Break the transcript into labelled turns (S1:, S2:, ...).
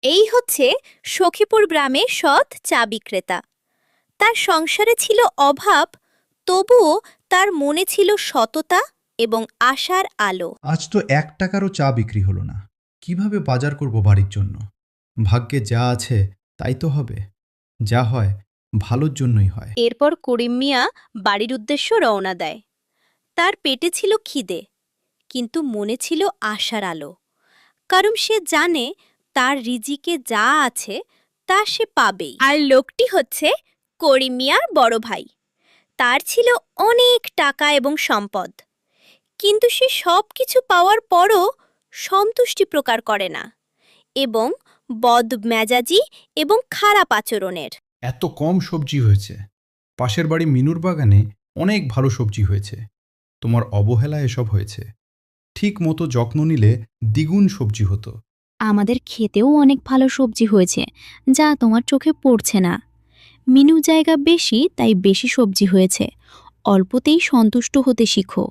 S1: এই হচ্ছে সখীপুর গ্রামে সৎ চা বিক্রেতা। তার সংসারে ছিল অভাব, তবুও তার মনে ছিল সততা এবং আশার আলো।
S2: আজ তো ১ টাকারও চা বিক্রি হলো না। কিভাবে বাজার করব বাড়ির জন্য? ভাগ্যে যা আছে তাই তো হবে। যা হয় ভালোর জন্যই হয়।
S1: এরপর করিম মিয়া বাড়ির উদ্দেশ্য রওনা দেয়। তার পেটে ছিল খিদে, কিন্তু মনে ছিল আশার আলো। কারণ সে জানে তার রিজিকে যা আছে তা সে পাবেই। আর লোকটি হচ্ছে করিম মিয়ার বড় ভাই। তার ছিল অনেক টাকা এবং সম্পদ, কিন্তু সে সব কিছু পাওয়ার পরও সন্তুষ্টি প্রকার করে না এবং বদমেজাজি এবং খারাপ আচরণের।
S2: এত কম সবজি হয়েছে। পাশের বাড়ি মিনুর বাগানে অনেক ভালো সবজি হয়েছে। তোমার অবহেলায় এসব হয়েছে। ঠিক মতো যত্ন নিলে দ্বিগুণ সবজি হতো।
S3: আমাদের খেতেও অনেক ভালো সবজি হয়েছে, যা তোমার চোখে পড়ছে না। মিনু জায়গা বেশি, তাই বেশি সবজি হয়েছে। অল্পতেই সন্তুষ্ট হতে শিখো।